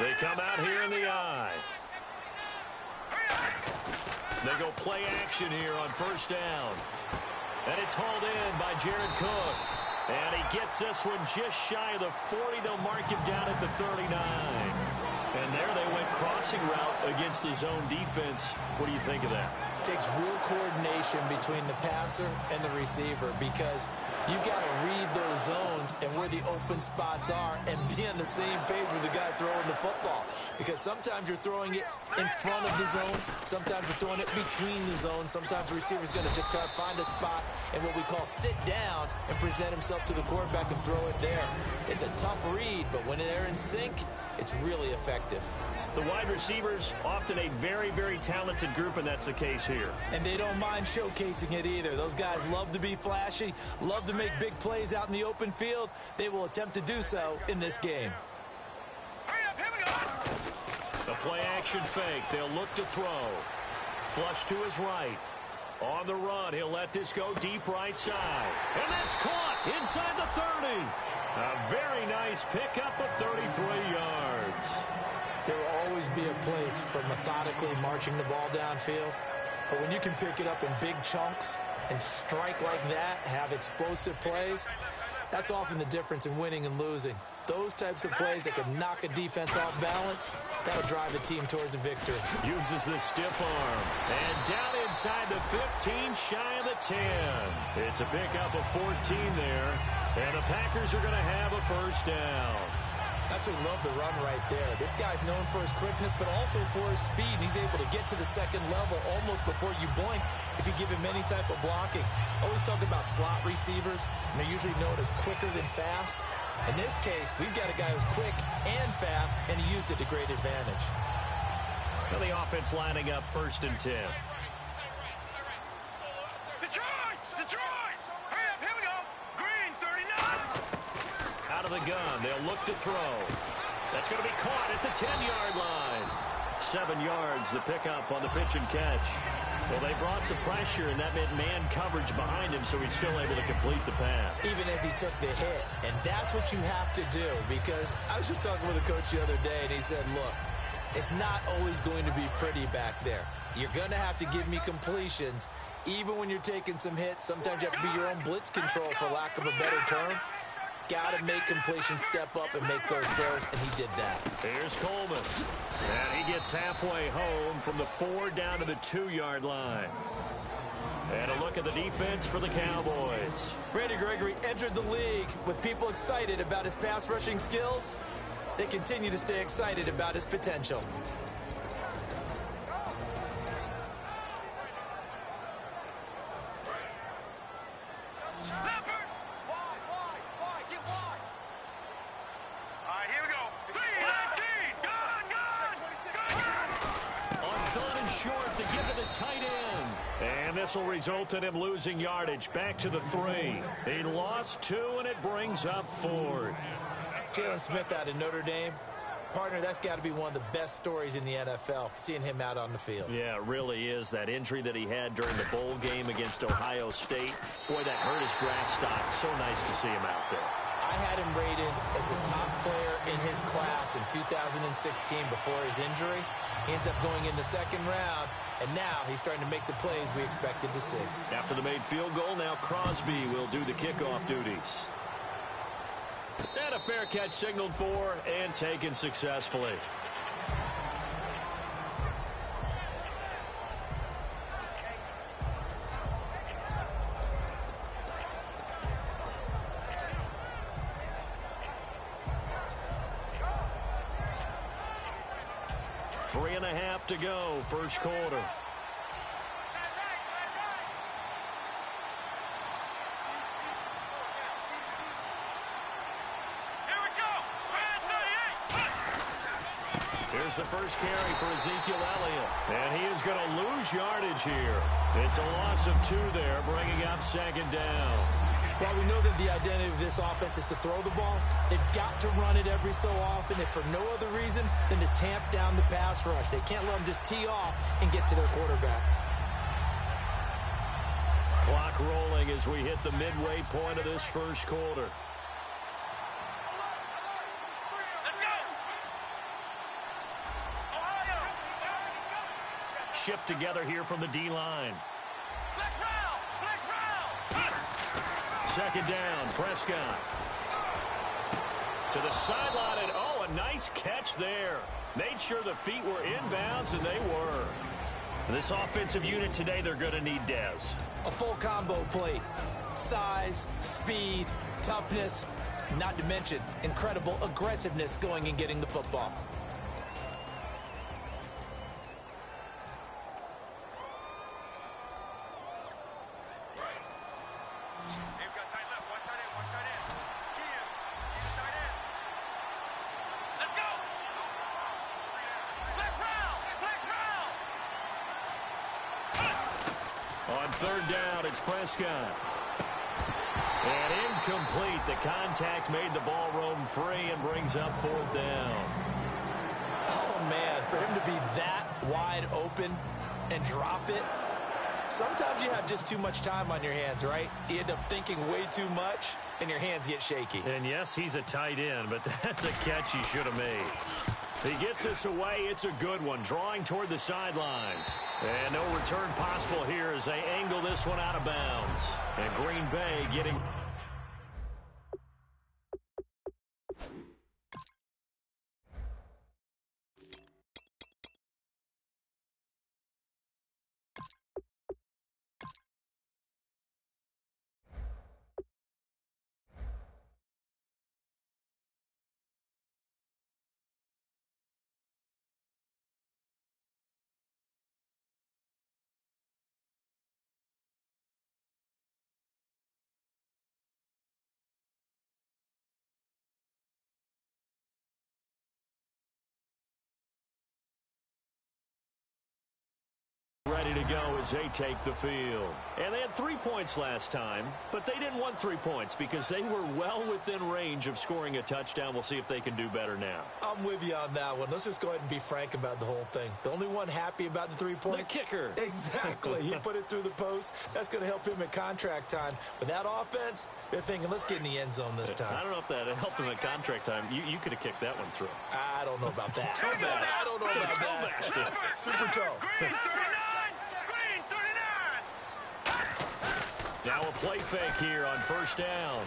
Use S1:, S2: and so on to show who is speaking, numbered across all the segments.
S1: They come out here in the I. They go play action here on first down. And it's hauled in by Jared Cook. And he gets this one just shy of the 40. They'll mark him down at the 39. And there they went crossing route against his own defense. What do you think of that?
S2: It takes real coordination between the passer and the receiver because you've got to read those zones and where the open spots are and be on the same page with the guy throwing the football. Because sometimes you're throwing it in front of the zone. Sometimes you're throwing it between the zones. Sometimes the receiver's going to just kind of find a spot and what we call sit down and present himself to the quarterback and throw it there. It's a tough read, but when they're in sync, it's really effective.
S1: The wide receivers, often a very, very talented group, and that's the case here.
S2: And they don't mind showcasing it either. Those guys love to be flashy, love to make big plays out in the open field. They will attempt to do so in this game.
S3: Hurry up, here we go.
S1: The play-action fake. They'll look to throw. Flush to his right. On the run, he'll let this go deep right side. And that's caught inside the 30. A very nice pickup of 33 yards.
S2: There will always be a place for methodically marching the ball downfield. But when you can pick it up in big chunks and strike like that, have explosive plays, that's often the difference in winning and losing. Those types of plays that can knock a defense off balance, that'll drive a team towards a victory.
S1: Uses the stiff arm. And down inside the 15, shy of the 10. It's a pickup of 14 there. And the Packers are going to have a first down.
S2: Absolutely love the run right there. This guy's known for his quickness, but also for his speed. He's able to get to the second level almost before you blink if you give him any type of blocking. Always talk about slot receivers, and they're usually known as quicker than fast. In this case, we've got a guy who's quick and fast, and he used it to great advantage.
S1: Well, the offense lining up first and 10.
S3: Detroit! Detroit! Hurry up, here we go. Green, 39.
S1: Out of the gun, they'll look to throw. That's going to be caught at the 10-yard line. 7 yards, the pickup on the pitch and catch. Well, they brought the pressure, and that meant man coverage behind him, so he's still able to complete the pass.
S2: Even as he took the hit. And that's what you have to do, because I was just talking with a coach the other day, and he said, look, it's not always going to be pretty back there. You're going to have to give me completions, even when you're taking some hits. Sometimes you have to be your own blitz control, for lack of a better term. Got to make completions step up and make those throws, and he did that.
S1: Here's Coleman. And he gets halfway home from the 4 down to the 2-yard line. And a look at the defense for the Cowboys.
S2: Randy Gregory entered the league with people excited about his pass rushing skills. They continue to stay excited about his potential.
S1: This will result in him losing yardage back to the 3. He lost 2, and it brings up 4th.
S2: Jalen Smith out of Notre Dame. Partner, that's got to be one of the best stories in the NFL, seeing him out on the field.
S1: Yeah, it really is. That injury that he had during the bowl game against Ohio State, boy, that hurt his draft stock. So nice to see him out there.
S2: I had him rated as the top player in his class in 2016 before his injury. He ends up going in the second round. And now he's starting to make the plays we expected to see.
S1: After the made field goal, now Crosby will do the kickoff duties. And a fair catch signaled for and taken successfully. Three and a half to go, first quarter. Here's the first carry for Ezekiel Elliott. And he is going to lose yardage here. It's a loss of 2 there, bringing up second down.
S2: While we know that the identity of this offense is to throw the ball, they've got to run it every so often, if for no other reason than to tamp down the pass rush. They can't let them just tee off and get to their quarterback.
S1: Clock rolling as we hit the midway point of this first quarter. shift together here from the D-line. Second down, Prescott. To the sideline, and oh, a nice catch there. Made sure the feet were inbounds, and they were. This offensive unit today, they're going to need Dez.
S2: A full combo plate. Size, speed, toughness, not to mention incredible aggressiveness going and getting the football.
S1: On third down, it's Prescott. And incomplete. The contact made the ball roam free and brings up fourth down.
S2: Oh, man, for him to be that wide open and drop it. Sometimes you have just too much time on your hands, right? You end up thinking way too much, and your hands get shaky.
S1: And, yes, he's a tight end, but that's a catch he should have made. He gets this away. It's a good one. Drawing toward the sidelines. And no return possible here as they angle this one out of bounds. And Green Bay getting... ready to go as they take the field. And they had 3 points last time, but they didn't want 3 points because they were well within range of scoring a touchdown. We'll see if they can do better now.
S2: I'm with you on that one. Let's just go ahead and be frank about the whole thing. The only one happy about the 3 points?
S1: The kicker.
S2: Exactly. He put it through the post. That's going to help him at contract time. With that offense, they're thinking, let's get in the end zone this time.
S1: I don't know if that helped him at contract time. You could have kicked that one through.
S2: I don't know about that.
S1: Toe bash.
S2: I don't know about that. Super toe.
S1: Now a play fake here on first down.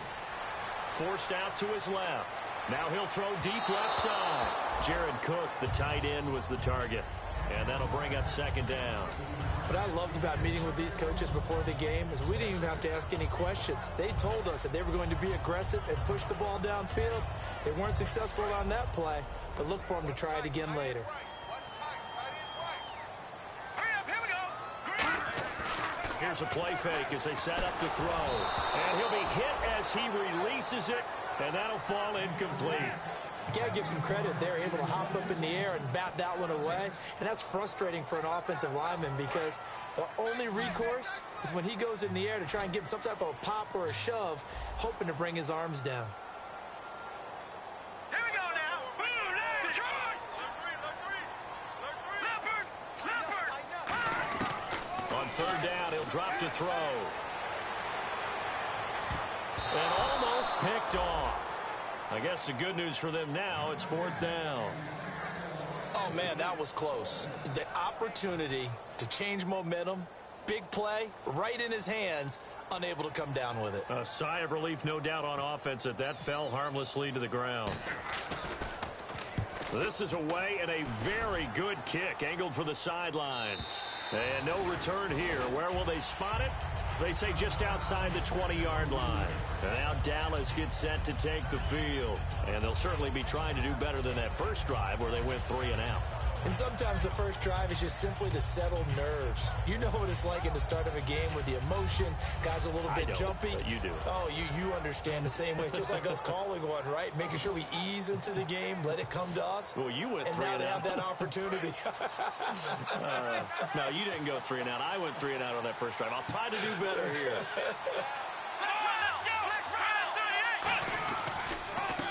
S1: Forced out to his left. Now he'll throw deep left side. Jared Cook, the tight end, was the target. And that'll bring up second down.
S2: What I loved about meeting with these coaches before the game is we didn't even have to ask any questions. They told us that they were going to be aggressive and push the ball downfield. They weren't successful on that play, but look for them to try it again later.
S1: Here's a play fake as they set up to throw. And he'll be hit as he releases it, and that'll fall incomplete.
S2: You got to give some credit. They're able to hop up in the air and bat that one away. And that's frustrating for an offensive lineman because the only recourse is when he goes in the air to try and give him some type of a pop or a shove, hoping to bring his arms down.
S3: Here we go now.
S1: On third down, he'll drop to throw. And almost picked off. I guess the good news for them now, it's fourth down.
S2: Oh, man, that was close. The opportunity to change momentum, big play, right in his hands, unable to come down with it.
S1: A sigh of relief, no doubt, on offense that that fell harmlessly to the ground. This is away and a very good kick, angled for the sidelines. And no return here. Where will they spot it? They say just outside the 20-yard line. And now Dallas gets set to take the field. And they'll certainly be trying to do better than that first drive where they went 3 and out.
S2: And sometimes the first drive is just simply to settle nerves. You know what it's like at the start of a game with the emotion. Guys a little bit jumpy.
S1: But you do.
S2: Oh, you understand the same way. It's just like us calling one, right? Making sure we ease into the game, let it come to us.
S1: Well, you went 3 and out.
S2: And now they have that opportunity.
S1: No, you didn't go 3 and out. I went 3 and out on that first drive. I'll try to do better here.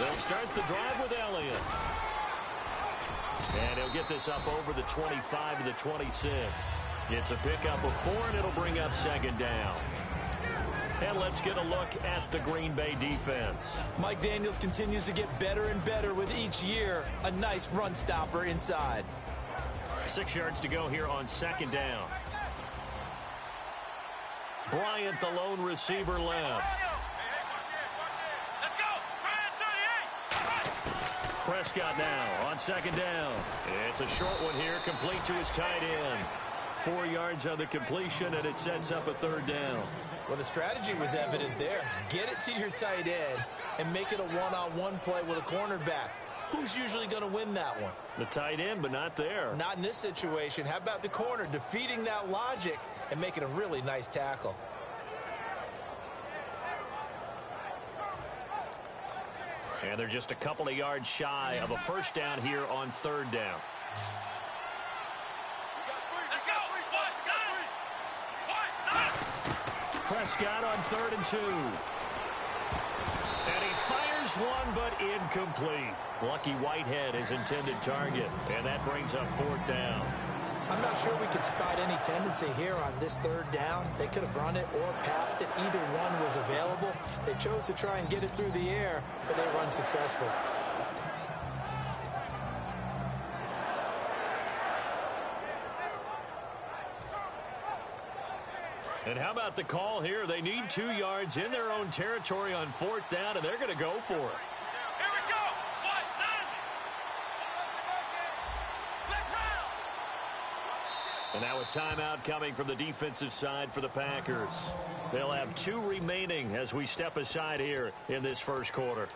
S1: They'll start the drive with Elliott. And he'll get this up over the 25 to the 26. It's a pickup of 4, and it'll bring up second down. And let's get a look at the Green Bay defense.
S2: Mike Daniels continues to get better and better with each year. A nice run stopper inside.
S1: 6 yards to go here on second down. Bryant, the lone receiver, left.
S3: Let's go. Bryant 38.
S1: Prescott now on second down. It's a short one here, complete to his tight end. 4 yards on the completion, and it sets up a third down.
S2: Well, the strategy was evident there. Get it to your tight end and make it a one-on-one play with a cornerback. Who's usually going to win that one?
S1: The tight end, but not there.
S2: Not in this situation. How about the corner defeating that logic and making a really nice tackle?
S1: And they're just a couple of yards shy of a first down here on third down.
S3: Let's go.
S1: Prescott on 3rd and 2. And he fires one, but incomplete. Lucky Whitehead, his intended target. And that brings up 4th down.
S2: I'm not sure we could spot any tendency here on this third down. They could have run it or passed it. Either one was available. They chose to try and get it through the air, but they were unsuccessful.
S1: And how about the call here? They need 2 yards in their own territory on 4th down, and they're going to go for it.
S3: Here we go.
S1: And now a timeout coming from the defensive side for the Packers. They'll have 2 remaining as we step aside here in this first quarter.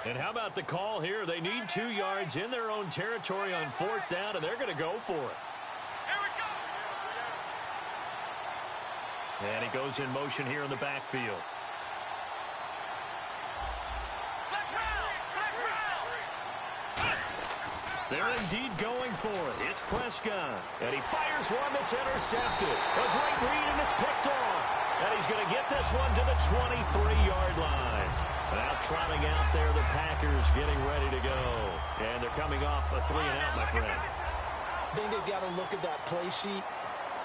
S1: And how about the call here? They need 2 yards in their own territory on 4th down, and they're going to go for it.
S3: Here we go.
S1: And he goes in motion here in the backfield. They're indeed going for it. It's Prescott. And he fires one that's intercepted. A great read, and it's picked off. And he's going to get this one to the 23-yard line. Now trotting out there, the Packers getting ready to go. And they're coming off a 3-and-out, my friend.
S2: I think they've got to look at that play sheet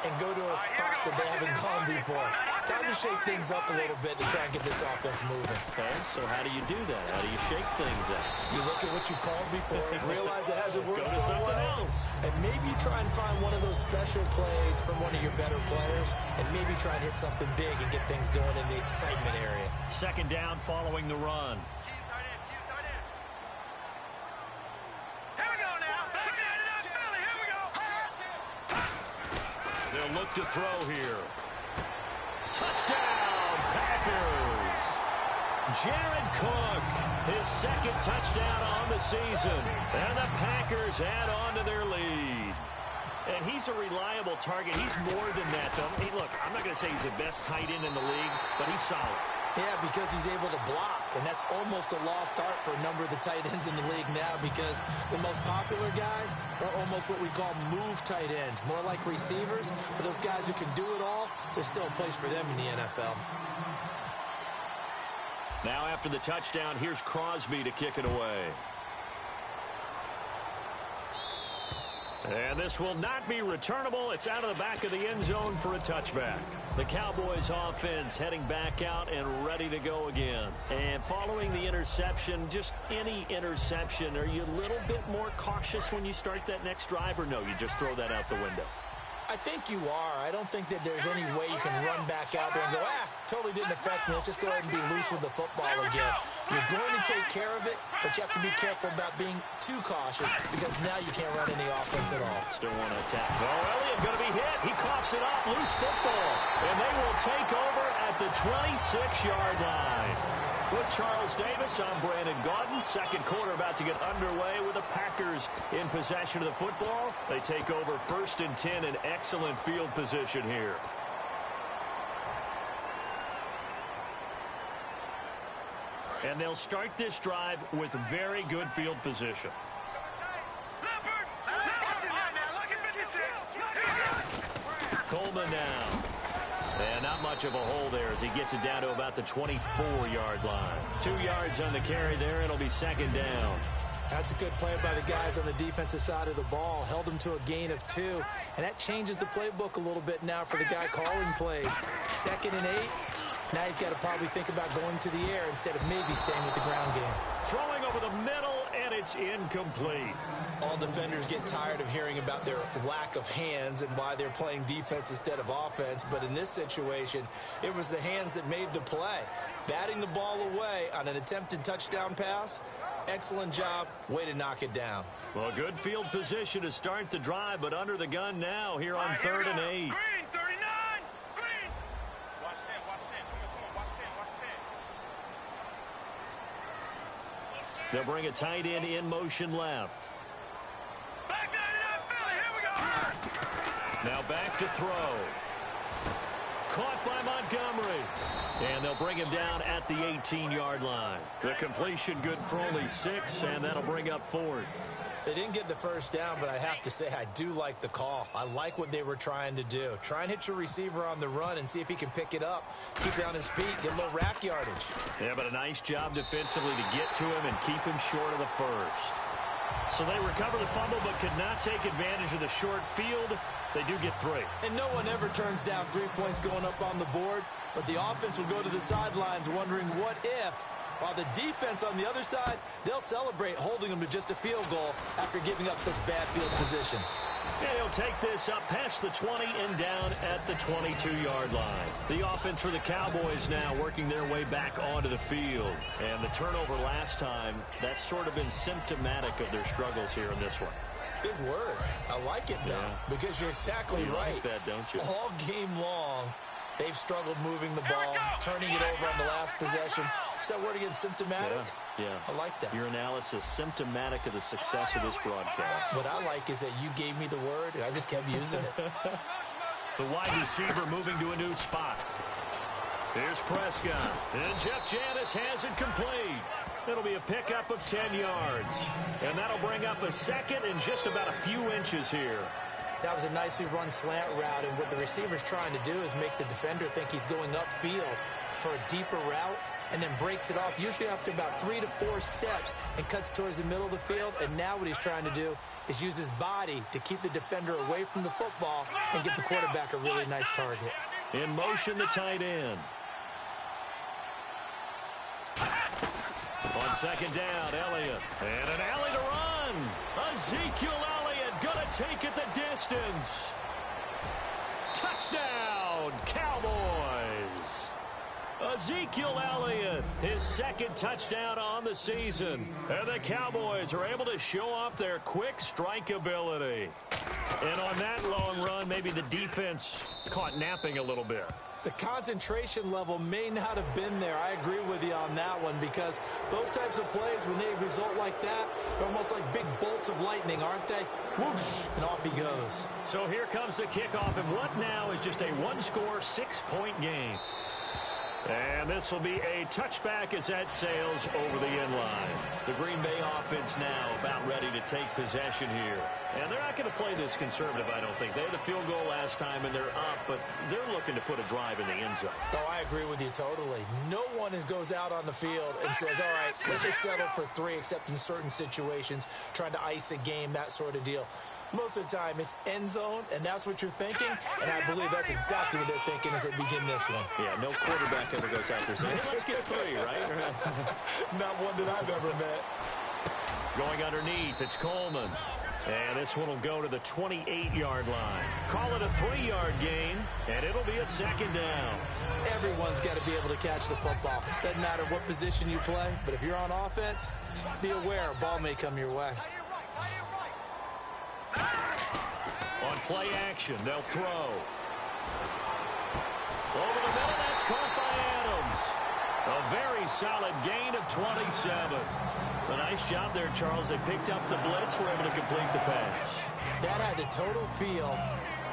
S2: and go to a spot that they haven't gone before. Time to shake things up a little bit to try and get this offense moving.
S1: Okay, so how do you do that? How do you shake things up?
S2: You look at what you called before, realize it hasn't worked
S1: Go to
S2: so
S1: something
S2: well,
S1: else.
S2: and maybe try and find one of those special plays from one of your better players, and maybe try and hit something big and get things going in the excitement area.
S1: Second down following the run.
S3: Here we go now. Philly, here we go.
S1: They'll look to throw here. Touchdown, Packers. Jared Cook, his second touchdown on the season. And the Packers add on to their lead. And he's a reliable target. He's more than that, though. Hey, look, I'm not going to say he's the best tight end in the league, but he's solid.
S2: Yeah, because he's able to block, and that's almost a lost art for a number of the tight ends in the league now, because the most popular guys are almost what we call move tight ends, more like receivers, but those guys who can do it all, there's still a place for them in the NFL.
S1: Now after the touchdown, here's Crosby to kick it away. And this will not be returnable. It's out of the back of the end zone for a touchback. The Cowboys offense heading back out and ready to go again. And following the interception, just any interception, are you a little bit more cautious when you start that next drive, or no, you just throw that out the window?
S2: I think you are. I don't think that there's any way you can run back out there and go, totally didn't affect me. Let's just go ahead and be loose with the football again. You're going to take care of it, but you have to be careful about being too cautious, because now you can't run any offense at all.
S1: Still want to attack. Oh, Elliott going to be hit. He coughs it up. Loose football. And they will take over at the 26-yard line. With Charles Davis, I'm Brandon Gaudin. Second quarter about to get underway with the Packers in possession of the football. They take over 1st and 10 in excellent field position here. And they'll start this drive with very good field position. Coleman now. And not much of a hole there as he gets it down to about the 24-yard line. 2 yards on the carry there. It'll be second down.
S2: That's a good play by the guys on the defensive side of the ball. Held them to a gain of 2, and that changes the playbook a little bit now for the guy calling plays. 2nd and 8. Now he's got to probably think about going to the air instead of maybe staying with the ground game.
S1: Throwing over the middle, and it's incomplete.
S2: All defenders get tired of hearing about their lack of hands and why they're playing defense instead of offense. But in this situation, it was the hands that made the play. Batting the ball away on an attempted touchdown pass. Excellent job. Way to knock it down.
S1: Well, good field position to start the drive, but under the gun now here on 3rd and 8.
S3: Green, 39. Green. Watch 10, watch 10. Come on, watch 10, watch 10.
S1: They'll bring a tight end in motion left.
S3: Back 99, Philly. Here we go.
S1: Now back to throw. Caught by Montgomery. And they'll bring him down at the 18-yard line. The completion good for only 6, and that'll bring up 4th.
S2: They didn't get the first down, but I have to say I do like the call. I like what they were trying to do. Try and hit your receiver on the run and see if he can pick it up. Keep it on his feet, get a little rack yardage.
S1: Yeah, but a nice job defensively to get to him and keep him short of the first. So they recover the fumble but could not take advantage of the short field. They do get 3.
S2: And no one ever turns down 3 points going up on the board, but the offense will go to the sidelines wondering what if, while the defense on the other side, they'll celebrate holding them to just a field goal after giving up such bad field position.
S1: And he'll take this up past the 20 and down at the 22-yard line. The offense for the Cowboys now working their way back onto the field. And the turnover last time, that's sort of been symptomatic of their struggles here in this one.
S2: Big word. I like it, though, because you're exactly right.
S1: Like that, don't you?
S2: All game long, they've struggled moving the ball, turning it over on the last possession. Is that word again, symptomatic?
S1: Yeah.
S2: I like that.
S1: Your analysis, symptomatic of the success of this broadcast.
S2: What I like is that you gave me the word, and I just kept using it.
S1: The wide receiver moving to a new spot. Here's Prescott. And Jeff Janis has it complete. It'll be a pickup of 10 yards. And that'll bring up a 2nd and just about a few inches here.
S2: That was a nicely run slant route, and what the receiver's trying to do is make the defender think he's going upfield for a deeper route, and then breaks it off, usually after about 3 to 4 steps, and cuts towards the middle of the field. And now what he's trying to do is use his body to keep the defender away from the football and get the quarterback a really nice target.
S1: In motion, the tight end. On 2nd down, Elliott. And an alley to run. Ezekiel Elliott gonna take it the distance. Touchdown, Cowboys. Ezekiel Elliott, his 2nd touchdown on the season. And the Cowboys are able to show off their quick strike ability. And on that long run, maybe the defense caught napping a little bit.
S2: The concentration level may not have been there. I agree with you on that one, because those types of plays, when they result like that, they're almost like big bolts of lightning, aren't they? Whoosh, and off he goes.
S1: So here comes the kickoff, and what now is just a 1-score, 6-point game. And this will be a touchback as that sails over the end line. The Green Bay offense now about ready to take possession here. And they're not going to play this conservative, I don't think. They had a field goal last time, and they're up, but they're looking to put a drive in the end zone.
S2: Oh, I agree with you totally. No one goes out on the field and says, all right, let's just settle for 3, except in certain situations, trying to ice a game, that sort of deal. Most of the time, it's end zone, and that's what you're thinking, and I believe that's exactly what they're thinking as they begin this one.
S1: Yeah, no quarterback ever goes out there saying, hey, let's get 3, right?
S2: Not one that I've ever met.
S1: Going underneath, it's Coleman. And this one will go to the 28-yard line. Call it a 3-yard gain, and it'll be a 2nd down.
S2: Everyone's got to be able to catch the football. Doesn't matter what position you play, but if you're on offense, be aware a ball may come your way.
S1: On play action, they'll throw. Over the middle, that's caught by Adams. A very solid gain of 27. A nice job there, Charles. They picked up the blitz, were able to complete the pass.
S2: That had the total feel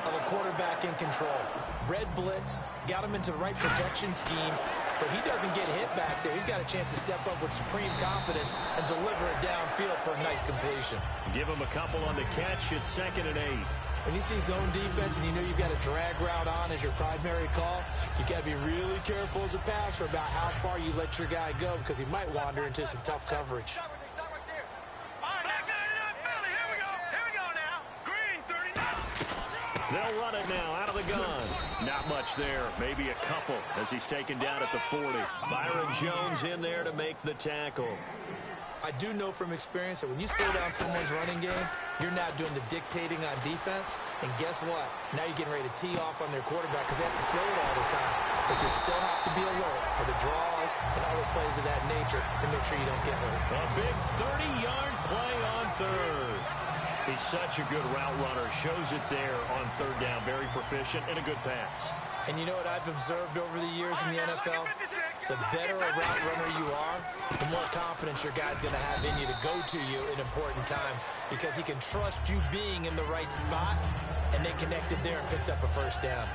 S2: of a quarterback in control. Red blitz, got him into the right protection scheme, so he doesn't get hit back there. He's got a chance to step up with supreme confidence and deliver it downfield for a nice completion.
S1: Give him a couple on the catch. It's 2nd and 8.
S2: When you see zone defense and you know you've got a drag route on as your primary call, you've got to be really careful as a passer about how far you let your guy go because he might wander into some tough coverage.
S1: They'll run it now out of the gun. Not much there. Maybe a couple as he's taken down at the 40. Byron Jones in there to make the tackle.
S2: I do know from experience that when you slow down someone's running game, you're now doing the dictating on defense. And guess what? Now you're getting ready to tee off on their quarterback because they have to throw it all the time. But you still have to be alert for the draws and other plays of that nature to make sure you don't get hurt.
S1: A big 30-yard play on third. He's such a good route runner. Shows it there on third down. Very proficient and a good pass.
S2: And you know what I've observed over the years in the NFL? The better a route runner you are, the more confidence your guy's going to have in you to go to you in important times because he can trust you being in the right spot, and they connected there and picked up a first down.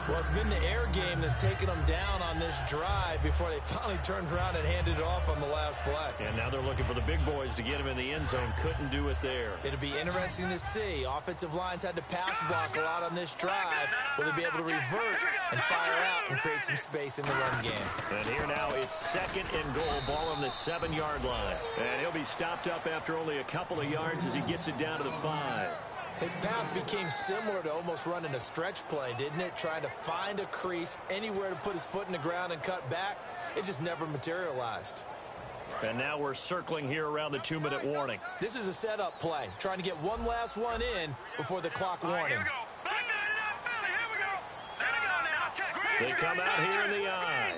S2: Well, it's been the air game that's taken them down on this drive before they finally turned around and handed it off on the last play.
S1: And now they're looking for the big boys to get him in the end zone. Couldn't do it there.
S2: It'll be interesting to see. Offensive lines had to pass block a lot on this drive. Will they be able to revert and fire out and create some space in the run game?
S1: And here now it's second and goal. Ball on the 7-yard line. And he'll be stopped up after only a couple of yards as he gets it down to the 5.
S2: His path became similar to almost running a stretch play, didn't it? Trying to find a crease, anywhere to put his foot in the ground and cut back. It just never materialized.
S1: And now we're circling here around the 2-minute warning.
S2: This is a setup play, trying to get one last one in before the clock warning.
S1: They come out here in the eye.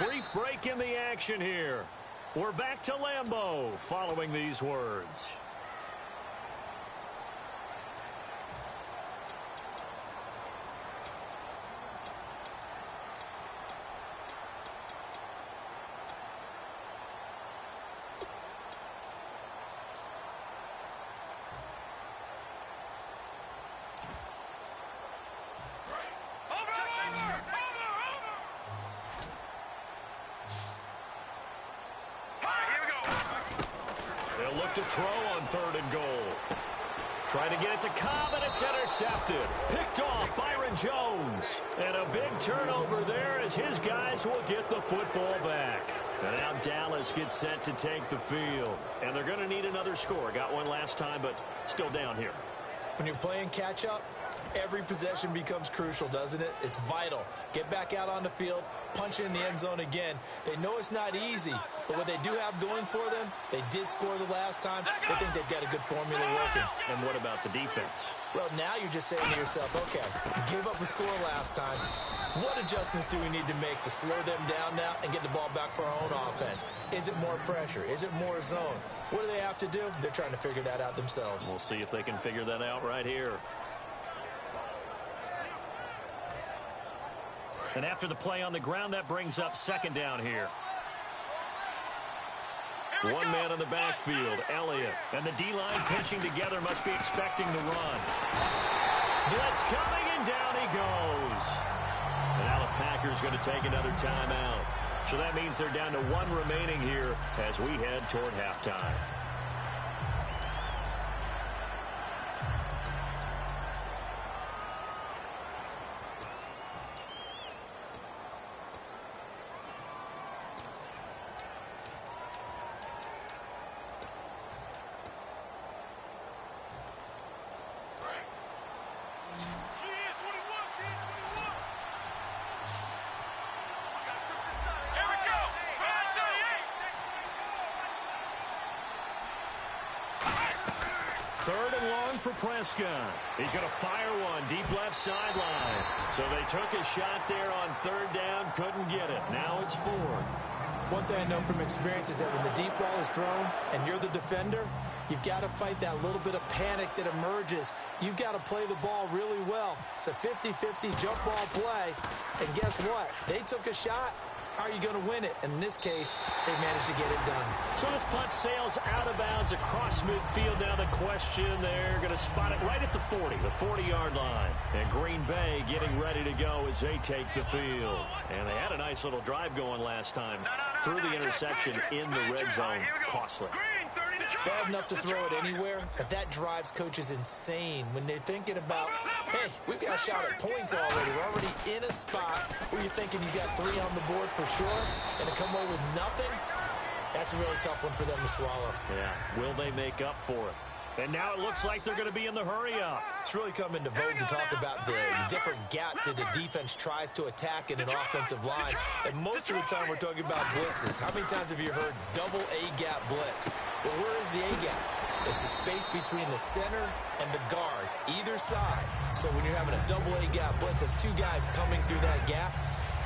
S1: Brief break in the action here. We're back to Lambeau following these words. Look to throw on third and goal. Trying to get it to Cobb, and it's intercepted. Picked off Byron Jones. And a big turnover there as his guys will get the football back. And now Dallas gets set to take the field. And they're going to need another score. Got one last time, but still down here.
S2: When you're playing catch-up, every possession becomes crucial, doesn't it? It's vital. Get back out on the field, punch it in the end zone again. They know it's not easy, but what they do have going for them, they did score the last time. They think they've got a good formula working.
S1: And what about the defense?
S2: Well, now you're just saying to yourself, okay, gave up a score last time. What adjustments do we need to make to slow them down now and get the ball back for our own offense? Is it more pressure? Is it more zone? What do they have to do? They're trying to figure that out themselves.
S1: We'll see if they can figure that out right here. And after the play on the ground, that brings up second down here. One man in the backfield, Elliott. And the D-line pinching together, must be expecting the run. Blitz coming, and down he goes. And now the Packers going to take another timeout. So that means they're down to one remaining here as we head toward halftime. Third and long for Prescott. He's going to fire one deep left sideline. So they took a shot there on third down, couldn't get it. Now it's fourth.
S2: One thing I know from experience is that when the deep ball is thrown and you're the defender, you've got to fight that little bit of panic that emerges. You've got to play the ball really well. It's a 50-50 jump ball play. And guess what? They took a shot. How are you going to win it? And in this case, they managed to get it done.
S1: So this punt sails out of bounds across midfield. Now the question, they're going to spot it right at the 40, the 40-yard line. And Green Bay getting ready to go as they take the field. And they had a nice little drive going last time. Through the interception in the red zone. Costly.
S3: Green 39.
S2: bad enough to throw it anywhere, but that drives coaches insane when they're thinking about, hey, we've got a shot at points already. We're already in a spot where you're thinking you got 3 on the board for sure, and to come away with nothing, that's a really tough one for them to swallow.
S1: Yeah, will they make up for it? And now it looks like they're going to be in the hurry-up.
S2: It's really come into vogue to talk about the different gaps that the defense tries to attack in an offensive line. And most of the time we're talking about blitzes. How many times have you heard double A-gap blitz? Well, where is the A-gap? It's the space between the center and the guards, either side. So when you're having a double A-gap blitz, there's 2 guys coming through that gap.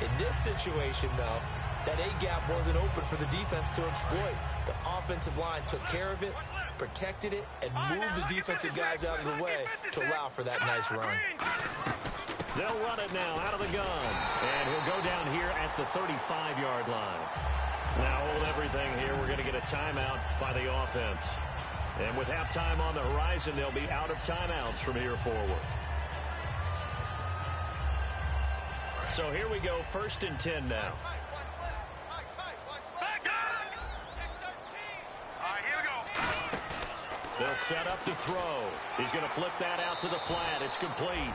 S2: In this situation, though, that A-gap wasn't open for the defense to exploit. The offensive line took care of it, protected it, and moved the defensive guys out of the way to allow for that nice run.
S1: They'll run it now out of the gun. And he'll go down here at the 35-yard line. Now hold everything here. We're going to get a timeout by the offense. And with halftime on the horizon, they'll be out of timeouts from here forward. So here we go, 1st and 10 now. They'll set up to throw. He's going to flip that out to the flat. It's complete.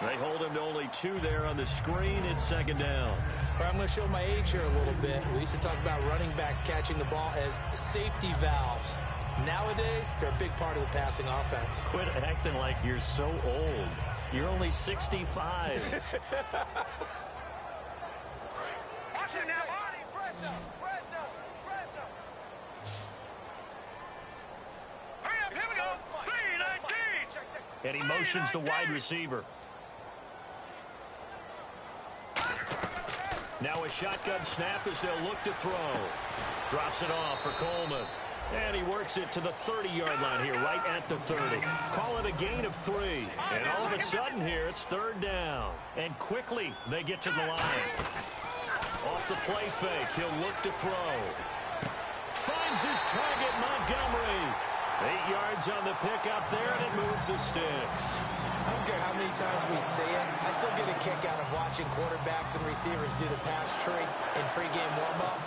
S1: They hold him to only 2 there on the screen. It's 2nd down.
S2: I'm going to show my age here a little bit. We used to talk about running backs catching the ball as safety valves. Nowadays, they're a big part of the passing offense.
S1: Quit acting like you're so old. You're only 65.
S3: Watch it now. Hurry up, here we go. 3-19.
S1: And he motions the wide receiver. Now a shotgun snap as they'll look to throw. Drops it off for Coleman. And he works it to the 30-yard line here, right at the 30. Call it a gain of 3. And all of a sudden here, it's 3rd down. And quickly, they get to the line. Off the play fake, he'll look to throw. Finds his target, Montgomery. 8 yards on the pickup there, and it moves the sticks.
S2: I don't care how many times we say it. I still get a kick out of watching quarterbacks and receivers do the pass tree in pregame warm-up.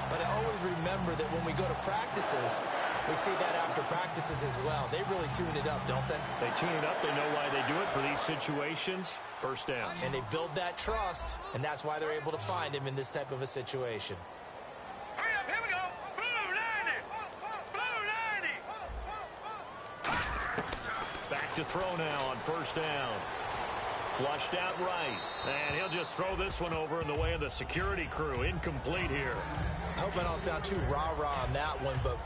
S2: But I always remember that when we go to practices, we see that after practices as well. They really tune it up, don't they?
S1: They tune it up. They know why they do it for these situations. 1st down.
S2: And they build that trust, and that's why they're able to find him in this type of a situation.
S3: Hurry up, here we go. Blue 90. Blue 90.
S1: Back to throw now on 1st down. Flushed out right. And he'll just throw this one over in the way of the security crew. Incomplete here.
S2: I hope I don't sound too rah-rah on that one, but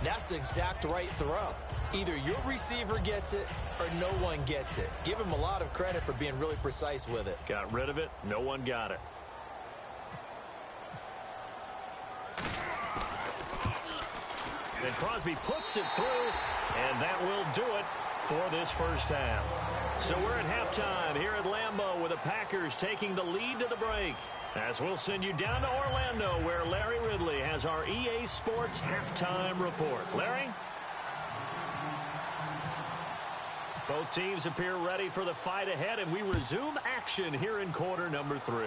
S2: that's the exact right throw. Either your receiver gets it or no one gets it. Give him a lot of credit for being really precise with it.
S1: Got rid of it. No one got it. And Crosby puts it through, and that will do it for this 1st half. So we're at halftime here at Lambeau with the Packers taking the lead to the break. As we'll send you down to Orlando where Larry Ridley has our EA Sports halftime report. Larry? Both teams appear ready for the fight ahead, and we resume action here in quarter number 3.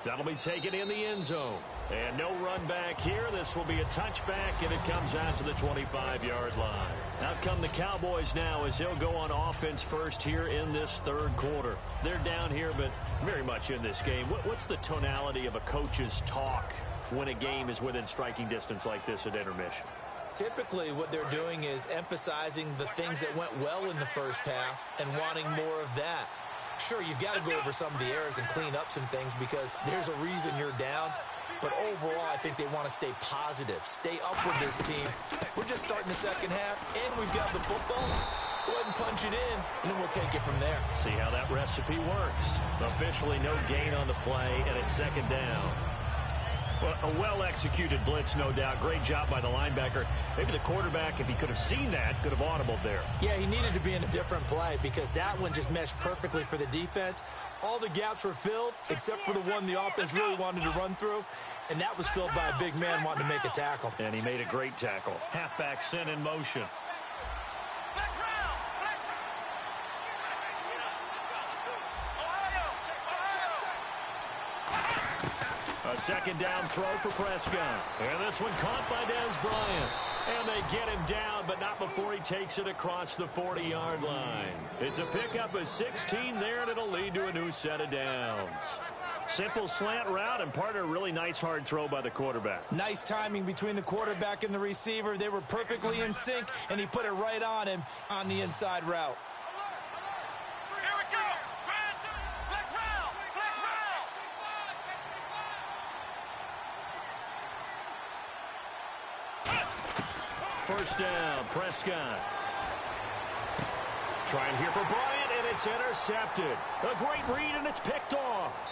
S1: That'll be taken in the end zone. And no run back here. This will be a touchback, and it comes out to the 25-yard line. Out come the Cowboys now as they'll go on offense first here in this 3rd quarter. They're down here, but very much in this game. What's the tonality of a coach's talk when a game is within striking distance like this at intermission?
S2: Typically, what they're doing is emphasizing the things that went well in the 1st half and wanting more of that. Sure, you've got to go over some of the errors and clean up some things because there's a reason you're down. But overall, I think they want to stay positive, stay up with this team. We're just starting the 2nd half, and we've got the football. Let's go ahead and punch it in, and then we'll take it from there.
S1: See how that recipe works. Officially no gain on the play, and it's 2nd down. Well, a well-executed blitz, no doubt. Great job by the linebacker. Maybe the quarterback, if he could have seen that, could have audibled there.
S2: Yeah, he needed to be in a different play because that one just meshed perfectly for the defense. All the gaps were filled except for the one the offense really wanted to run through, and that was filled by a big man wanting to make a tackle.
S1: And he made a great tackle. Halfback sent in motion. A 2nd down throw for Prescott. And this one caught by Dez Bryant. And they get him down, but not before he takes it across the 40-yard line. It's a pickup of 16 there, and it'll lead to a new set of downs. Simple slant route, and part of a really nice hard throw by the quarterback.
S2: Nice timing between the quarterback and the receiver. They were perfectly in sync, and he put it right on him on the inside route.
S3: Here we go. Flex round. Flex round.
S1: First down, Prescott. Trying here for Bryant, and it's intercepted. A great read, and it's picked off.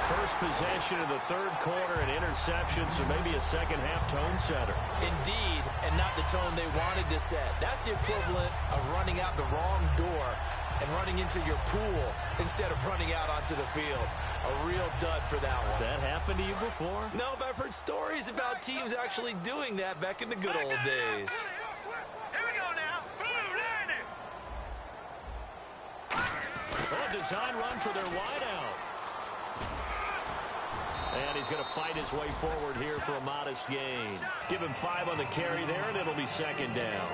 S1: First possession of the third quarter, an interception, so maybe a second-half tone setter.
S2: Indeed, and not the tone they wanted to set. That's the equivalent of running out the wrong door and running into your pool instead of running out onto the field. A real dud for that one.
S1: Has that happened to you before?
S2: No, but I've heard stories about teams actually doing that back in the good old days.
S3: Here we go now. Blue landing.
S1: A design run for their wideout. And he's going to fight his way forward here for a modest gain. Give him 5 on the carry there, and it'll be second down.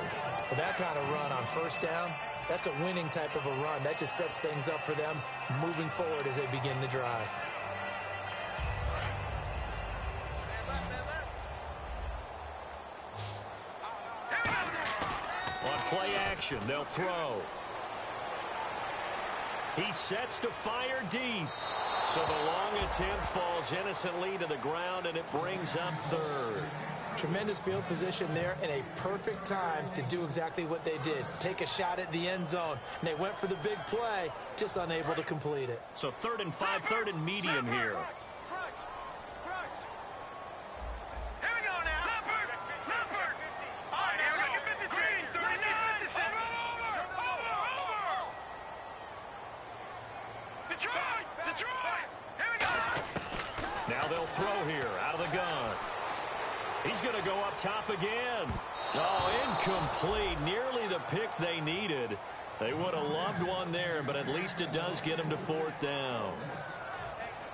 S2: Well, that kind of run on first down, that's a winning type of a run. That just sets things up for them moving forward as they begin the drive.
S1: On play action, they'll throw. He sets to fire deep. So the long attempt falls innocently to the ground, and it brings up third.
S2: Tremendous field position there and a perfect time to do exactly what they did. Take a shot at the end zone. And they went for the big play, just unable to complete it.
S1: So 3rd and 5, 3rd and medium here.
S3: Here we go now. Leopard. All right, here we go. 53, 39. Over. Detroit. Here we go.
S1: Now they'll throw here out of the gun. He's going to go up top again. Oh, incomplete. Nearly the pick they needed. They would have loved one there, but at least it does get them to 4th down.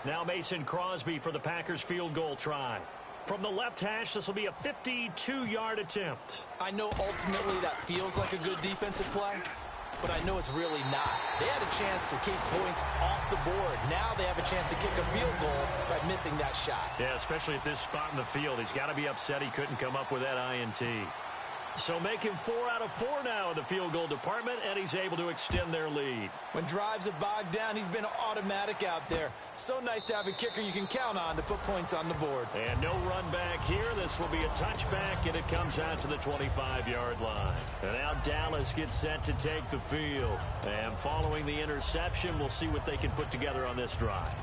S1: Now Mason Crosby for the Packers field goal try. From the left hash, this will be a 52-yard attempt.
S2: I know ultimately that feels like a good defensive play, but I know it's really not. They had a chance to keep points off the board. Now they have a chance to kick a field goal by missing that shot.
S1: Yeah, especially at this spot in the field. He's got to be upset he couldn't come up with that INT. So make him 4 out of 4 now in the field goal department, and he's able to extend their lead.
S2: When drives are bogged down, he's been automatic out there. So nice to have a kicker you can count on to put points on the board.
S1: And no run back here. This will be a touchback, and it comes out to the 25-yard line. And now Dallas gets set to take the field. And following the interception, we'll see what they can put together on this drive.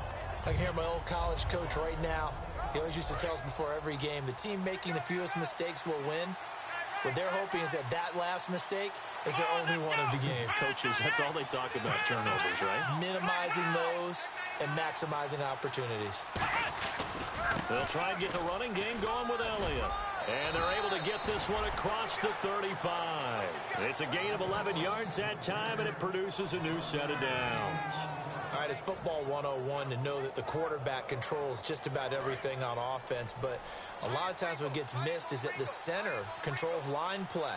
S2: I can hear my old college coach right now. He always used to tell us before every game, the team making the fewest mistakes will win. What they're hoping is that last mistake is their only one of the game.
S1: Coaches, that's all they talk about, turnovers, right?
S2: Minimizing those and maximizing opportunities.
S1: They'll try and get the running game going with Elliott. And they're able to get this one across the 35. It's a gain of 11 yards that time, and it produces a new set of downs.
S2: All right, it's football 101 to know that the quarterback controls just about everything on offense, but a lot of times what gets missed is that the center controls line play.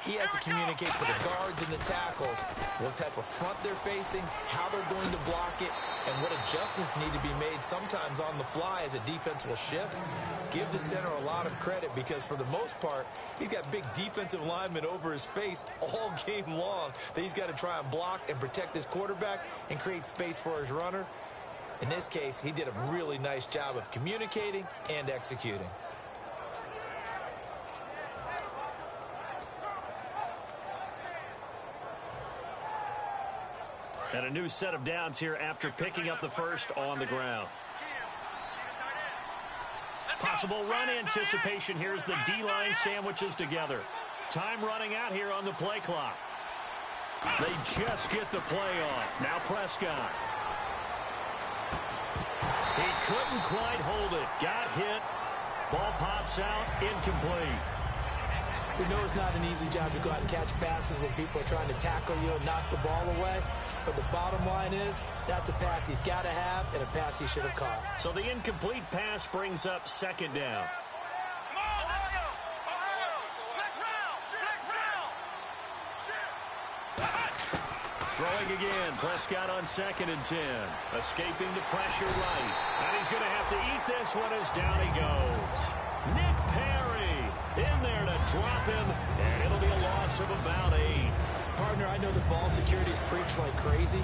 S2: He has to communicate to the guards and the tackles what type of front they're facing, how they're going to block it, and what adjustments need to be made sometimes on the fly as a defense will shift. Give the center a lot of credit because for the most part, he's got big defensive linemen over his face all game long that he's got to try and block and protect his quarterback and create space for his runner. In this case, he did a really nice job of communicating and executing.
S1: And a new set of downs here after picking up the first on the ground. Possible run anticipation. Here's the D-line sandwiches together. Time running out here on the play clock. They just get the play off. Now Prescott. He couldn't quite hold it. Got hit. Ball pops out. Incomplete.
S2: We know it's not an easy job to go out and catch passes when people are trying to tackle you and knock the ball away. But the bottom line is, that's a pass he's got to have and a pass he should have caught.
S1: So the incomplete pass brings up second down.
S3: Come on, Ohio!
S1: Throwing again. Prescott on 2nd and 10. Escaping the pressure right. And he's going to have to eat this one as down he goes. Nick Perry in there to drop him, and it'll be a loss of about 8.
S2: Partner, I know the ball security's preached like crazy,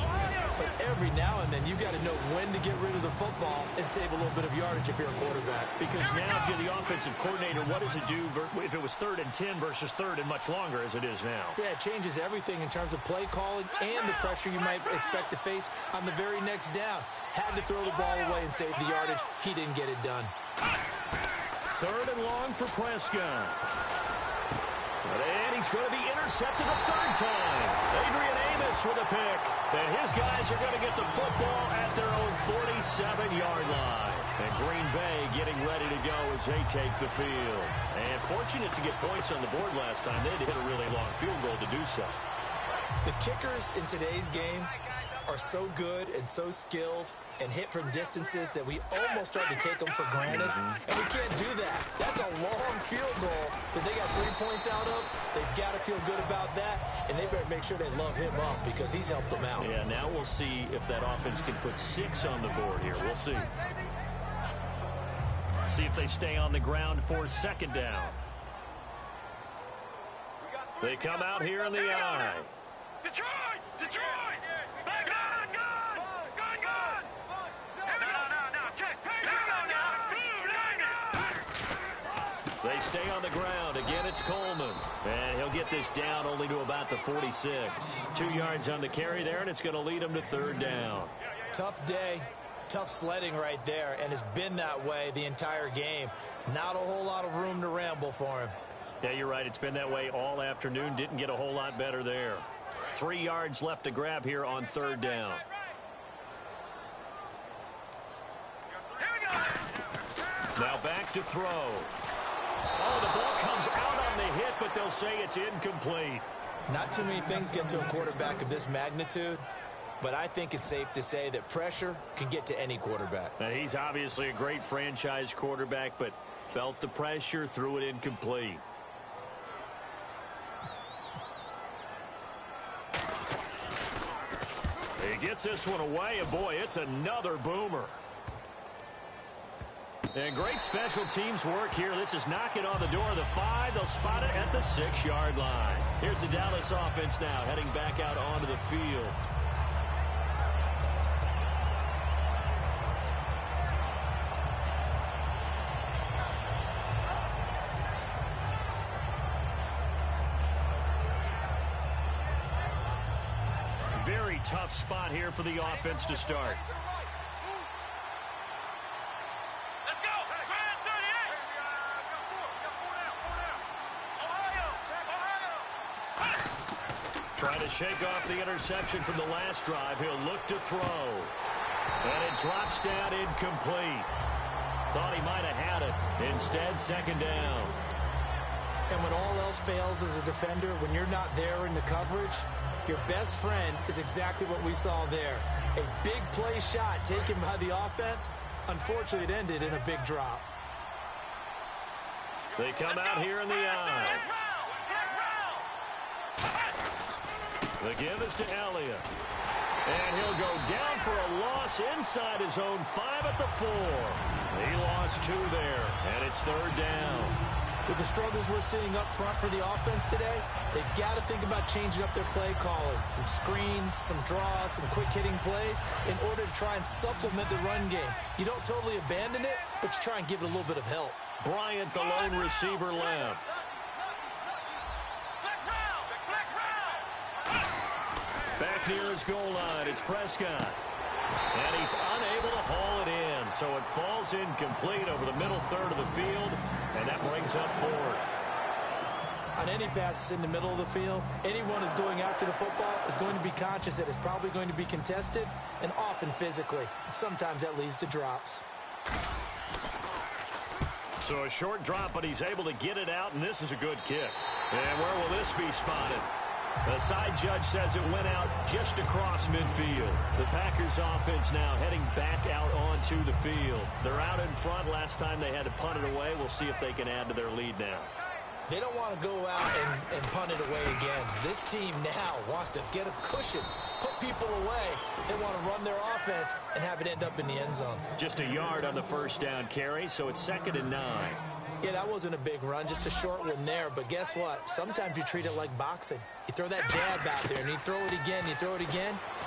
S2: but every now and then you got to know when to get rid of the football and save a little bit of yardage if you're a quarterback.
S1: Because now if you're the offensive coordinator, what does it do if it was 3rd and 10 versus 3rd and much longer as it is now?
S2: Yeah, it changes everything in terms of play calling and the pressure you might expect to face on the very next down. Had to throw the ball away and save the yardage. He didn't get it done.
S1: 3rd and long for Prescott. And he's going to be intercepted a 3rd time. Adrian Amos with a pick. And his guys are going to get the football at their own 47-yard line. And Green Bay getting ready to go as they take the field. And fortunate to get points on the board last time. They had to hit a really long field goal to do so.
S2: The kickers in today's game are so good and so skilled and hit from distances that we almost start to take them for granted. And we can't do that. That's a long field goal that they got 3 points out of. They've got to feel good about that, and they better make sure they love him up because he's helped them out.
S1: Yeah, now we'll see if that offense can put 6 on the board here. We'll see. See if they stay on the ground for 2nd down. They come out here in the eye.
S3: Detroit! Detroit! Back on! Gun! No, check!
S1: They stay on the ground. Again, it's Coleman. And he'll get this down only to about the 46. 2 yards on the carry there, and it's going to lead him to 3rd down.
S2: Tough day. Tough sledding right there, and it's been that way the entire game. Not a whole lot of room to ramble for him.
S1: Yeah, you're right. It's been that way all afternoon. Didn't get a whole lot better there. 3 yards left to grab here on 3rd down. Now back to throw. Oh, the ball comes out on the hit, but they'll say it's incomplete.
S2: Not too many things get to a quarterback of this magnitude, but I think it's safe to say that pressure can get to any quarterback.
S1: Now, he's obviously a great franchise quarterback, but felt the pressure, threw it incomplete. He gets this one away, and boy, it's another boomer. And great special teams work here. This is knocking on the door of the 5. They'll spot it at the 6-yard line. Here's the Dallas offense now heading back out onto the field. Very tough spot here for the offense to start. Trying to shake off the interception from the last drive. He'll look to throw. And it drops down incomplete. Thought he might have had it. Instead, 2nd down.
S2: And when all else fails as a defender, when you're not there in the coverage, your best friend is exactly what we saw there. A big play shot taken by the offense. Unfortunately, it ended in a big drop.
S1: They come out here in the eye. The give is to Elliott. And he'll go down for a loss inside his own 5 at the 4. He lost 2 there, and it's 3rd down.
S2: With the struggles we're seeing up front for the offense today, they've got to think about changing up their play calling. Some screens, some draws, some quick-hitting plays in order to try and supplement the run game. You don't totally abandon it, but you try and give it a little bit of help.
S1: Bryant, the lone receiver, left. Back near his goal line, it's Prescott. And he's unable to haul it in, so it falls incomplete over the middle 3rd of the field, and that brings up 4th.
S2: On any passes in the middle of the field, anyone who's going after the football is going to be conscious that it's probably going to be contested, and often physically. Sometimes that leads to drops.
S1: So a short drop, but he's able to get it out, and this is a good kick. And where will this be spotted? The side judge says it went out just across midfield. The Packers offense now heading back out onto the field. They're out in front. Last time they had to punt it away. We'll see if they can add to their lead now.
S2: They don't want to go out and punt it away again. This team now wants to get a cushion, put people away. They want to run their offense and have it end up in the end zone.
S1: Just a yard on the first down carry, so it's 2nd and 9.
S2: Yeah, that wasn't a big run, just a short one there. But guess what? Sometimes you treat it like boxing. You throw that jab out there, and you throw it again,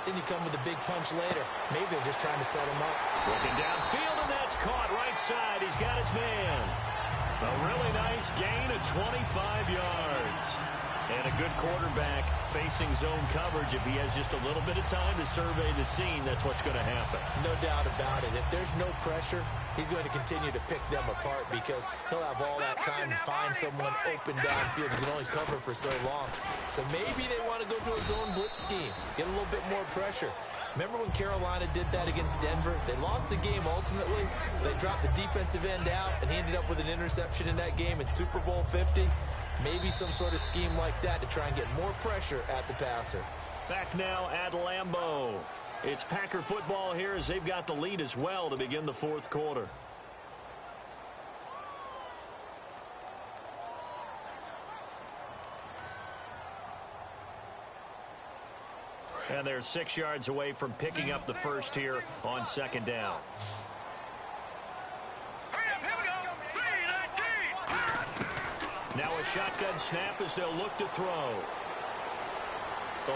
S2: then you come with a big punch later. Maybe they're just trying to set him up.
S1: Looking downfield, and that's caught right side. He's got his man. A really nice gain of 25 yards. And a good quarterback facing zone coverage. If he has just a little bit of time to survey the scene, that's what's going to happen.
S2: No doubt about it. If there's no pressure, he's going to continue to pick them apart because he'll have all that time to find someone open downfield. He can only cover for so long. So maybe they want to go to a zone blitz scheme, get a little bit more pressure. Remember when Carolina did that against Denver? They lost the game ultimately. They dropped the defensive end out, and he ended up with an interception in that game in Super Bowl 50. Maybe some sort of scheme like that to try and get more pressure at the passer.
S1: Back now at Lambeau. It's Packer football here as they've got the lead as well to begin the fourth quarter. And they're 6 yards away from picking up the first here on 2nd down. Now a shotgun snap as they'll look to throw.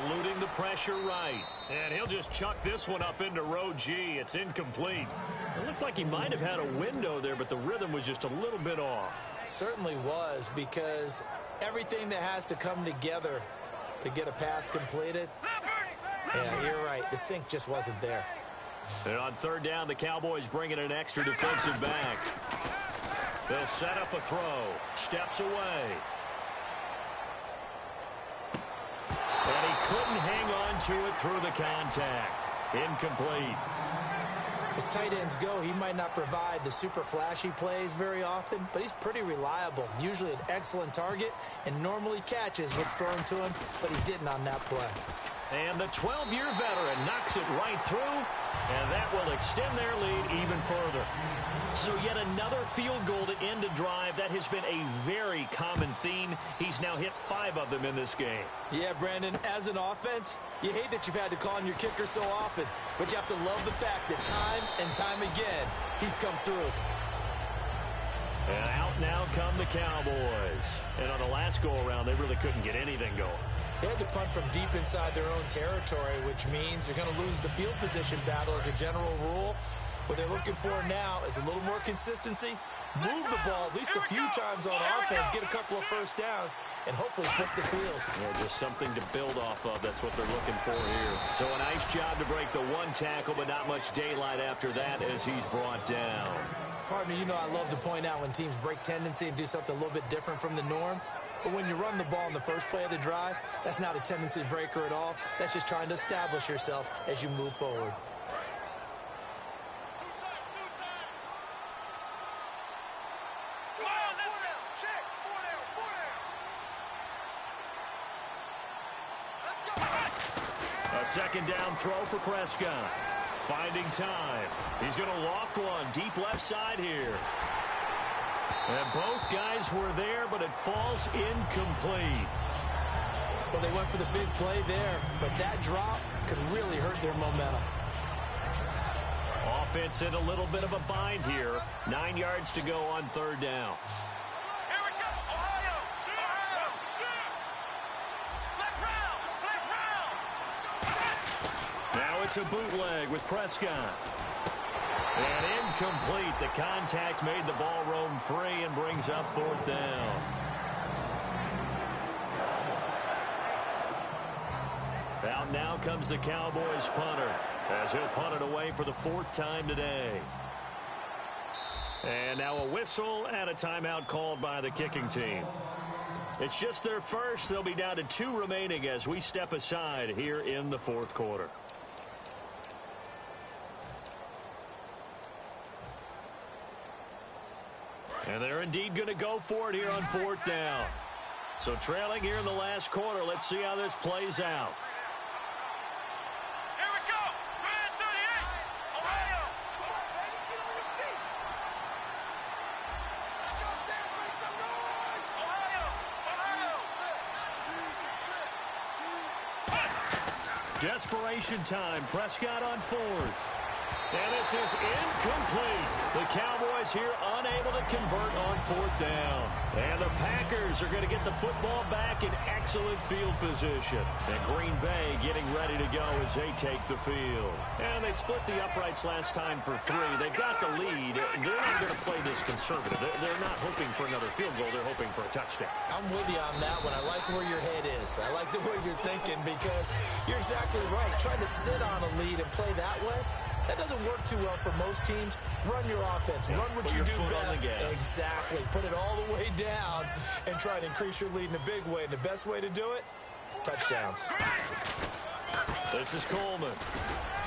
S1: Eluding the pressure right. And he'll just chuck this one up into row G. It's incomplete. It looked like he might have had a window there, but the rhythm was just a little bit off.
S2: It certainly was, because everything that has to come together to get a pass completed. Yeah, you're right. The sync just wasn't there.
S1: And on 3rd down, the Cowboys bring in an extra defensive back. They'll set up a throw. Steps away. And he couldn't hang on to it through the contact. Incomplete.
S2: As tight ends go, he might not provide the super flashy plays very often, but he's pretty reliable. Usually an excellent target and normally catches what's thrown to him, but he didn't on that play.
S1: And the 12-year veteran knocks it right through, and that will extend their lead even further. So yet another field goal to end a drive. That has been a very common theme. He's now hit 5 of them in this game.
S2: Yeah, Brandon, as an offense, you hate that you've had to call on your kicker so often, but you have to love the fact that time and time again, he's come through.
S1: And out now come the Cowboys. And on the last go-around, they really couldn't get anything going.
S2: They had to punt from deep inside their own territory, which means you're going to lose the field position battle as a general rule. What they're looking for now is a little more consistency, move the ball at least a few times on offense, get a couple of first downs, and hopefully flip the field.
S1: Yeah, just something to build off of. That's what they're looking for here. So a nice job to break the one tackle, but not much daylight after that as he's brought down.
S2: Pardon me, you know I love to point out when teams break tendency and do something a little bit different from the norm. But when you run the ball in the first play of the drive, that's not a tendency breaker at all. That's just trying to establish yourself as you move forward.
S1: A 2nd down throw for Prescott. Finding time. He's going to loft one deep left side here. And both guys were there, but it falls incomplete.
S2: Well, they went for the big play there, but that drop could really hurt their momentum.
S1: Offense in a little bit of a bind here. 9 yards to go on 3rd down.
S3: Here we go, Ohio! Ohio! Left round!
S1: Now it's a bootleg with Prescott. And incomplete. The contact made the ball roam free and brings up 4th down. Out now comes the Cowboys punter as he'll punt it away for the 4th time today. And now a whistle and a timeout called by the kicking team. It's just their first. They'll be down to 2 remaining as we step aside here in the 4th quarter. And they're indeed going to go for it here on 4th down. So trailing here in the last quarter. Let's see how this plays out.
S3: Here we go! 38! Ohio! Ohio!
S1: Desperation time. Prescott on fourth. And this is incomplete. The Cowboys here unable to convert on fourth down. And the Packers are going to get the football back in excellent field position. And Green Bay getting ready to go as they take the field. And they split the uprights last time for 3. They've got the lead. They're not going to play this conservative. They're not hoping for another field goal. They're hoping for a touchdown.
S2: I'm with you on that one. I like where your head is. I like the way you're thinking because you're exactly right. Trying to sit on a lead and play that way, that doesn't work too well for most teams. Run your offense. Run what you do best. Exactly. Put it all the way down and try to increase your lead in a big way. And the best way to do it, touchdowns.
S1: This is Coleman.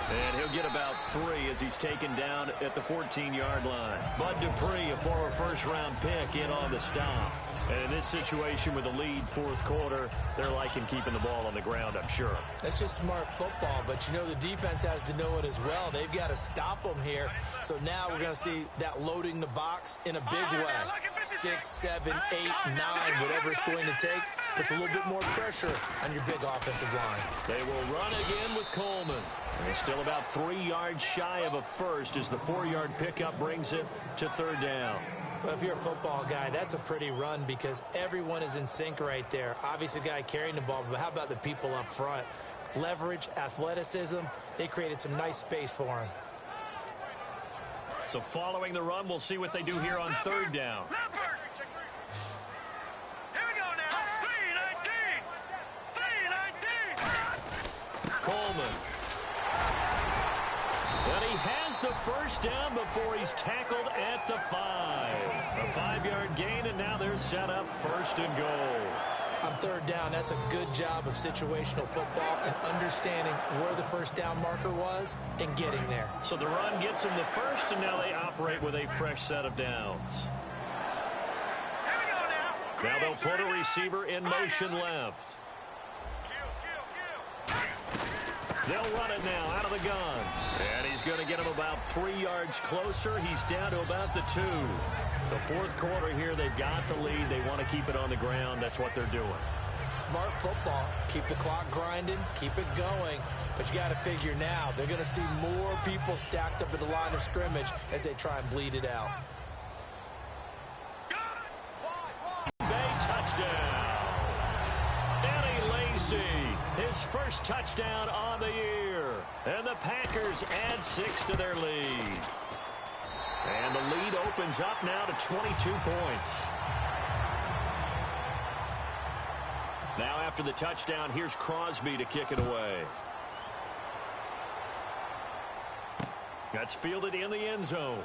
S1: And he'll get about 3 as he's taken down at the 14-yard line. Bud Dupree, a former first-round pick, in on the stop. And in this situation with a lead fourth quarter, they're liking keeping the ball on the ground, I'm sure.
S2: That's just smart football, but you know the defense has to know it as well. They've got to stop them here. So now we're going to see that loading the box in a big way. 6, 7, 8, 9, whatever it's going to take, puts a little bit more pressure on your big offensive line.
S1: They will run again with Coleman. And they're still about 3 yards shy of a first as the 4-yard pickup brings it to third down.
S2: Well, if you're a football guy, that's a pretty run because everyone is in sync right there. Obviously, the guy carrying the ball, but how about the people up front? Leverage, athleticism, they created some nice space for him.
S1: So following the run, we'll see what they do here on third down.
S3: Here we go now. 3-19.
S1: Coleman. And he has the first down before he's tackled at the 5. A 5-yard gain, and now they're set up first and goal.
S2: On third down, that's a good job of situational football and understanding where the first down marker was and getting there.
S1: So the run gets them the first, and now they operate with a fresh set of downs.
S3: Here we go now.
S1: Now they'll put a receiver in motion left. They'll run it now out of the gun. And he's going to get him about 3 yards closer. He's down to about the 2. The fourth quarter here, they've got the lead. They want to keep it on the ground. That's what they're doing.
S2: Smart football. Keep the clock grinding. Keep it going. But you got to figure now, they're going to see more people stacked up at the line of scrimmage as they try and bleed it out.
S1: Bay touchdown. Eddie Lacy, his first touchdown on the year. And the Packers add 6 to their lead. And the lead opens up now to 22 points. Now after the touchdown, here's Crosby to kick it away. That's fielded in the end zone.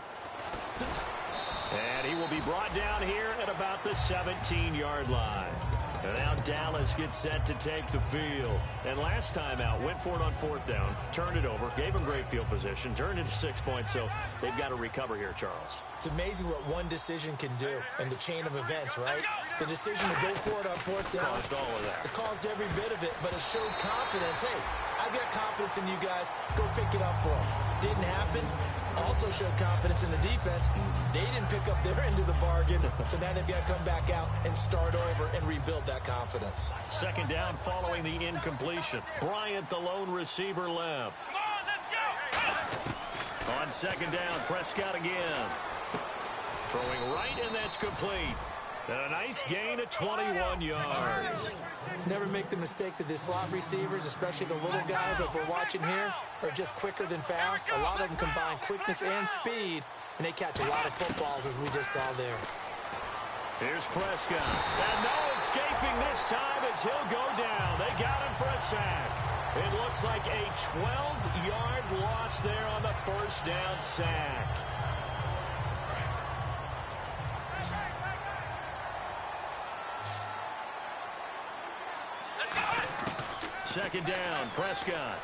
S1: And he will be brought down here at about the 17-yard line. And now Dallas gets set to take the field. And last time out, went for it on fourth down, turned it over, gave him great field position, turned it to 6 points, so they've got to recover here, Charles.
S2: It's amazing what one decision can do in the chain of events, right? The decision to go for it on fourth down.
S1: Caused all of that.
S2: It caused every bit of it, but it showed confidence. Hey, I've got confidence in you guys. Go pick it up for them. Didn't happen. Also showed confidence in the defense. They didn't pick up their end of the bargain, so now they've got to come back out and start over and rebuild that confidence.
S1: Second down following the incompletion. Bryant, the lone receiver, left.
S3: Come on, let's go.
S1: On second down, Prescott again. Throwing right, and that's complete. And a nice gain of 21 yards.
S2: Never make the mistake that the slot receivers, especially the little guys like we're watching here, are just quicker than fast. A lot of them combine quickness and speed, and they catch a lot of footballs, as we just saw there.
S1: Here's Prescott. And no escaping this time as he'll go down. They got him for a sack. It looks like a 12-yard loss there on the first down sack. Second down, Prescott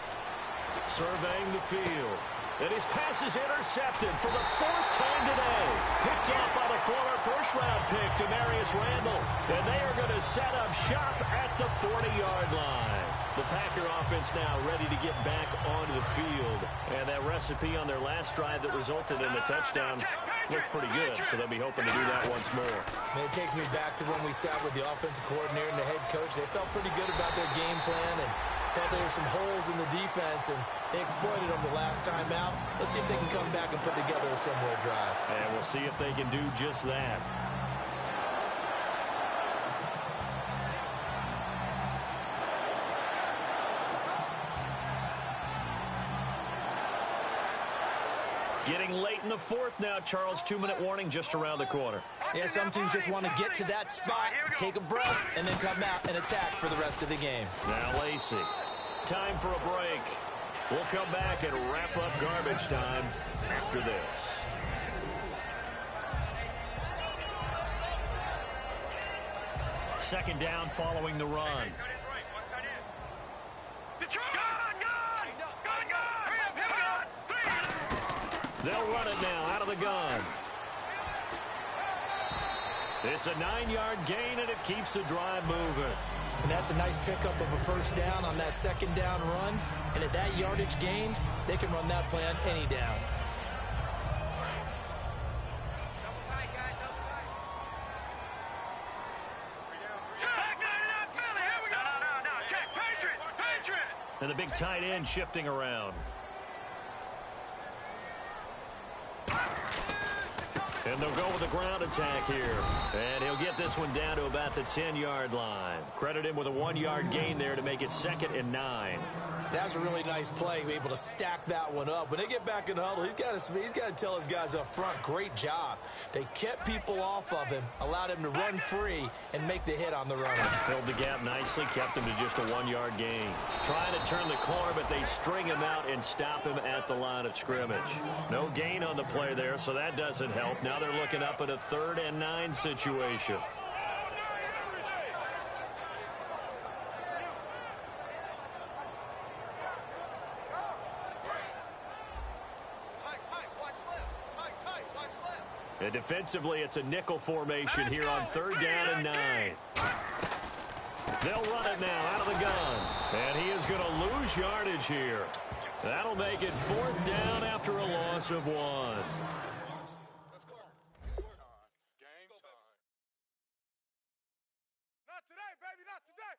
S1: surveying the field. And his pass is intercepted for the 4th time today. Picked off by the former first-round pick, Demarius Randall. And they are going to set up shop at the 40-yard line. The Packer offense now ready to get back onto the field. And that recipe on their last drive that resulted in the touchdown looked pretty good. So they'll be hoping to do that once more.
S2: And it takes me back to when we sat with the offensive coordinator and the head coach. They felt pretty good about their game plan, and Thought there were some holes in the defense, and they exploited them the last time out. Let's see if they can come back and put together a similar drive.
S1: And we'll see if they can do just that. Getting late in the fourth now, Charles. 2-minute warning just around the corner.
S2: Yeah, some teams just want to get to that spot, take a breath, and then come out and attack for the rest of the game.
S1: Now Lacey. Time for a break. We'll come back and wrap up garbage time after this. Second down following the run. They'll run it now out of the gun. It's a 9-yard gain, and it keeps the drive moving.
S2: And that's a nice pickup of a first down on that second down run. And at that yardage gained, they can run that play on any down.
S1: And the big tight end shifting around. And they'll go with a ground attack here. And he'll get this one down to about the 10-yard line. Credit him with a 1-yard gain there to make it 2nd and 9.
S2: That's a really nice play, able to stack that one up. When they get back in the huddle, he's got to tell his guys up front, great job. They kept people off of him, allowed him to run free, and make the hit on the runner.
S1: Filled the gap nicely, kept him to just a 1-yard gain. Trying to turn the corner, but they string him out and stop him at the line of scrimmage. No gain on the play there, so that doesn't help. Now they're looking up at a 3rd and 9 situation. And defensively, it's a nickel formation here on 3rd down and 9. They'll run it now out of the gun. And he is going to lose yardage here. That'll make it 4th down after a loss of 1.
S3: Not today, baby, not today.